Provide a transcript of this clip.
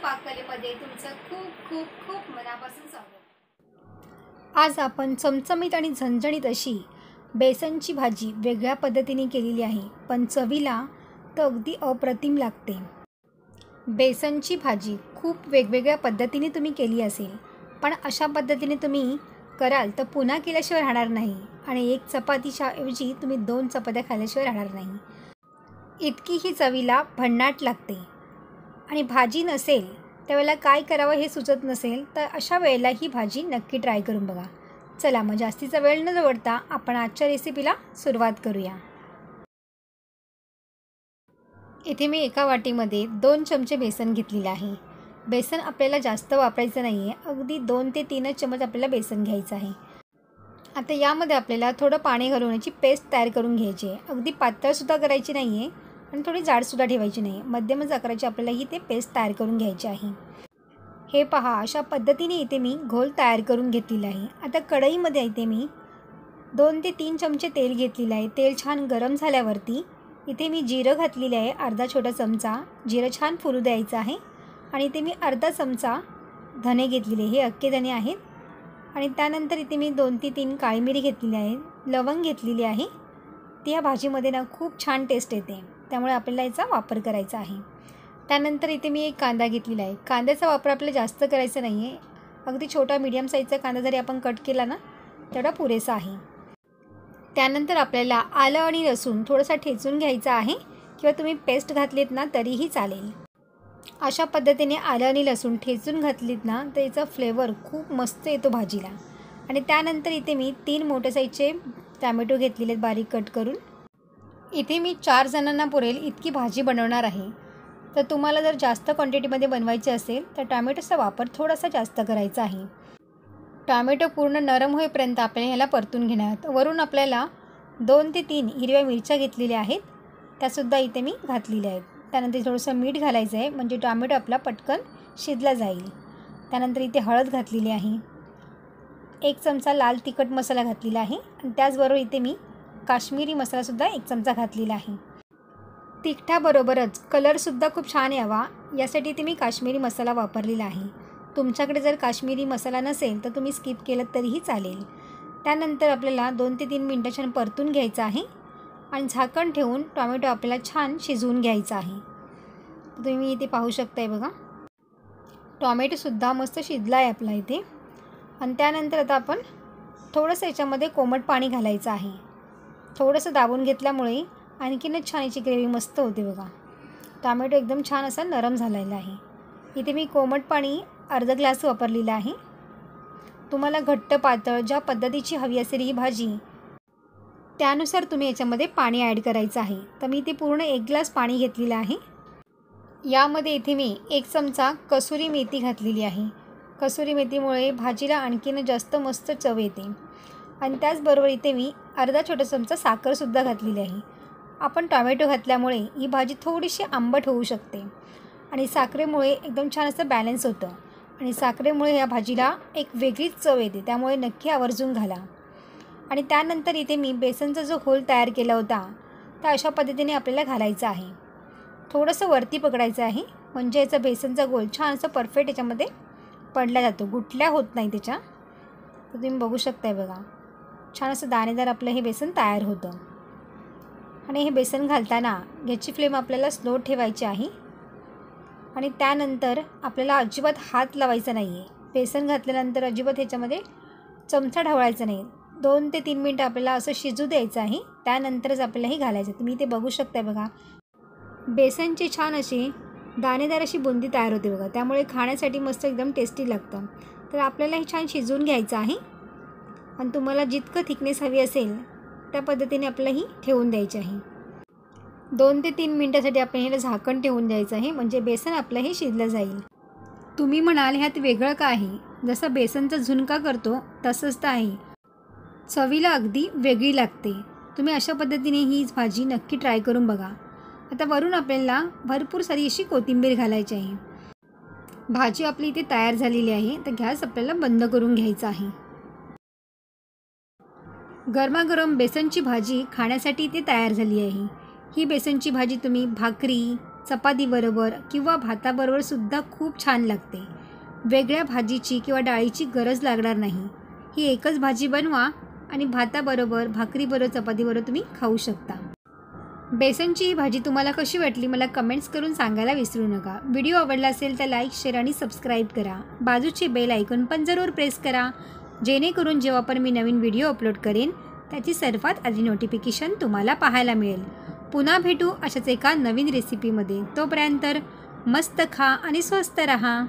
पाककलेमध्ये तुमचं खूप खूप खूप मनापासून स्वागत। आज आपण चमचमीत आणि झणझणीत अशी बेसनची भाजी वेगळ्या पद्धतीने केलेली आहे, पण चवीला तर अगदी अप्रतिम लागते। बेसनची भाजी खूप वेगवेगळ्या पद्धतीने तुम्ही केली असेल, पण अशा पद्धतीने तुम्ही कराल तर पुन्हा केल्याशिवाय राहणार नाही आणि एक चपातीच्या ऐवजी तुम्ही 2 चपात्या खाल्ल्याशिवाय राहणार नाही, इतकी ही चवीला भन्नाट लागते। आणि भाजी नसेल त्यावेळेला काय करावं हे सुचत नसेल तर अशा वेळेला ही भाजी नक्की ट्राय करून बघा। चला मग जास्तीचा वेळ न दवडता आपण आजच्या रेसिपीला सुरुवात करूया। इथे मी एका वाटीमध्ये 2 चमचे बेसन घेतलेले आहे। बेसन आपल्याला जास्त वापरायचं नाही आहे, अगदी 2 ते 3 चमच आपल्याला बेसन घ्यायचं आहे। आता यामध्ये आपल्याला थोडं पाणी घालून याची पेस्ट तयार करून घ्यायची आहे। अगदी पातळसुद्धा करायची नाही आहे आणि थोडी जाडसुद्धा ठेवायची नाही, मध्यमच आकाराची आपल्याला ही ते पेस्ट तयार करून घ्यायची आहे। हे पहा, अशा पद्धतीने इथे मी घोल तयार करून घेतलेला आहे। आता कढईमध्ये इथे मी 2 ते 3 चमचे तेल घेतलेलं आहे। तेल छान गरम झाल्यावरती इथे मी जिरं घातलेलं आहे, अर्धा छोटा चमचा। जिरं छान फुलू द्यायचं आहे आणि इथे मी अर्धा चमचा धने घेतलेले, हे अख्खे धने आहेत। आणि त्यानंतर इथे मी 2 ते 3 काळी मिरी घेतलेली आहे, लवंग घेतलेली आहे। ती या भाजीमध्ये ना खूप छान टेस्ट येते, त्यामुळे आपल्याला याचा वापर करायचा आहे। त्यानंतर इथे मी एक कांदा घेतलेला आहे। कांद्याचा वापर आपल्याला जास्त करायचा नाही आहे, अगदी छोटा मीडियम साईजचा कांदा जरी आपण कट केला ना तेवढा पुरेसा आहे। त्यानंतर आपल्याला आलं आणि लसूण थोडासा ठेचून घ्यायचा आहे, किंवा तुम्ही पेस्ट घातलीत ना तरीही चालेल। अशा पद्धतीने आलं आणि लसूण ठेचून घातलीत ना तर याचा फ्लेवर खूप मस्त येतो भाजीला। आणि त्यानंतर इथे मी 3 मोठ्या साईजचे टॅमॅटो घेतलेले आहेत बारीक कट करून। इथे मी 4 जणांना पुरेल इतकी भाजी बनवणार आहे, तर तुम्हाला जर जास्त क्वांटिटीमध्ये बनवायची असेल तर टॅमॅटोचा वापर थोडासा जास्त करायचा आहे। टॅमॅटो पूर्ण नरम होईपर्यंत आपल्याला ह्याला परतून घेणार। वरून आपल्याला 2 ते 3 हिरव्या मिरच्या घेतलेल्या आहेत, त्यासुद्धा इथे मी घातलेल्या आहेत। त्यानंतर थोडंसं मीठ घालायचं आहे, म्हणजे टॅमॅटो आपला पटकन शिजला जाईल। त्यानंतर इथे हळद घातलेली आहे, 1 चमचा लाल तिखट मसाला घातलेला आहे आणि त्याचबरोबर इथे मी काश्मीरी मसालासुद्धा 1 चमचा घातलेला आहे। तिखटाबरोबरच कलरसुद्धा खूप छान यावा यासाठी इथे मी काश्मीरी मसाला वापरलेला आहे। तुमच्याकडे जर काश्मीरी मसाला नसेल तर तुम्ही स्किप केलं तरीही चालेल। त्यानंतर आपल्याला 2 ते 3 मिनटं छान परतून घ्यायचं आहे आणि झाकण ठेवून टोमॅटो आपल्याला छान शिजवून घ्यायचा आहे। तुम्ही इथे पाहू शकताय बघा, टोमॅटोसुद्धा मस्त शिजला आहे आपला इथे। आणि त्यानंतर आता आपण थोडंसं याच्यामध्ये कोमट पाणी घालायचं आहे। थोडंसं दाबून घेतल्यामुळे आणखीनच छान याची ग्रेव्ही मस्त होते बघा। टोमॅटो एकदम छान असा नरम झालेला आहे। इथे मी कोमट पाणी अर्धा ग्लास वापरलेलं आहे। तुम्हाला घट्ट पातळ ज्या पद्धतीची हवी असेल ही भाजी त्यानुसार तुम्ही याच्यामध्ये पाणी ॲड करायचं आहे। तर मी इथे पूर्ण 1 ग्लास पाणी घेतलेलं आहे। यामध्ये इथे मी 1 चमचा कसुरी मेथी घातलेली आहे। कसुरी मेथीमुळे भाजीला आणखीन जास्त मस्त चव येते। आणि त्याचबरोबर इथे मी अर्धा छोटा चमचा साखरसुद्धा घातलेली आहे। आपण टोमॅटो घातल्यामुळे ही भाजी थोडीशी आंबट होऊ शकते आणि साखरेमुळे एकदम छान असं बॅलन्स होतं आणि साखरेमुळे या भाजीला एक वेगळीच चव येते, त्यामुळे नक्की आवर्जून घाला। आणि त्यानंतर इथे मी बेसनचा जो घोल तयार केला होता तर अशा पद्धतीने आपल्याला घालायचं आहे। थोडंसं वरती पकडायचं आहे, म्हणजे याचा बेसनचा घोल छान असं परफेक्ट याच्यामध्ये पडला जातो, गुठल्या होत नाही त्याच्या। तर तुम्ही बघू शकताय बघा, छान असं दाणेदार आपलं हे बेसन तयार होतं। आणि हे बेसन घालताना याची फ्लेम आपल्याला स्लो ठेवायची आहे आणि त्यानंतर आपल्याला अजिबात हात लावायचा नाही आहे। बेसन घातल्यानंतर अजिबात ह्याच्यामध्ये चमचा ढवळायचा नाही। 2 ते 3 मिनटं आपल्याला असं शिजू द्यायचं आहे, त्यानंतरच आपल्याला हे घालायचं। तुम्ही इथे बघू शकताय बघा, बेसनची छान अशी दाणेदार अशी बुंदी तयार होते बघा, त्यामुळे खाण्यासाठी मस्त एकदम टेस्टी लागतं। तर आपल्याला हे छान शिजवून घ्यायचं आहे आणि तुम्हाला जितकं थिकनेस हवी असेल त्या पद्धतीने आपल्याला ही ठेवून द्यायची आहे। 2 ते 3 मिनटासाठी आपण ह्याला झाकण ठेवून द्यायचं आहे, म्हणजे बेसन आपलं हे शिजलं जाईल। तुम्ही म्हणाल ह्यात वेगळं का आहे, जसं बेसनचा झुणका करतो तसंच तर आहे, चवीला अगदी वेगळी लागते। तुम्ही अशा पद्धतीने ही भाजी नक्की ट्राय करून बघा। आता वरून आपल्याला भरपूर सारी अशी कोथिंबीर घालायची आहे। भाजी आपली इथे तयार झालेली आहे, तर गॅस आपल्याला बंद करून घ्यायचा आहे। गरमागरम बेसनची भाजी खाण्यासाठी इथे तयार झाली आहे। ही बेसनची भाजी तुम्ही भाकरी, चपातीबरोबर किंवा भाताबरोबरसुद्धा खूप छान लागते. वेगळ्या भाजीची किंवा डाळीची गरज लागणार नाही. ही एकच भाजी बनवा आणि भाताबरोबर, भाकरीबरोबर, चपातीबरोबर तुम्ही खाऊ शकता. बेसनची ही भाजी तुम्हाला कशी वाटली मला कमेंट्स करून सांगायला विसरू नका. व्हिडिओ आवडला असेल तर लाईक, शेअर आणि सबस्क्राईब करा. बाजूची बेल आयकॉन पण जरूर प्रेस करा, जेणेकरून जेव्हा पण मी नवीन व्हिडिओ अपलोड करेन त्याची सर्वात आधी नोटिफिकेशन तुम्हाला पाहायला मिळेल. पुन्हा भेटू अशाच एका नवीन रेसिपीमध्ये. तोपर्यंत मस्त खा आणि स्वस्त रहा.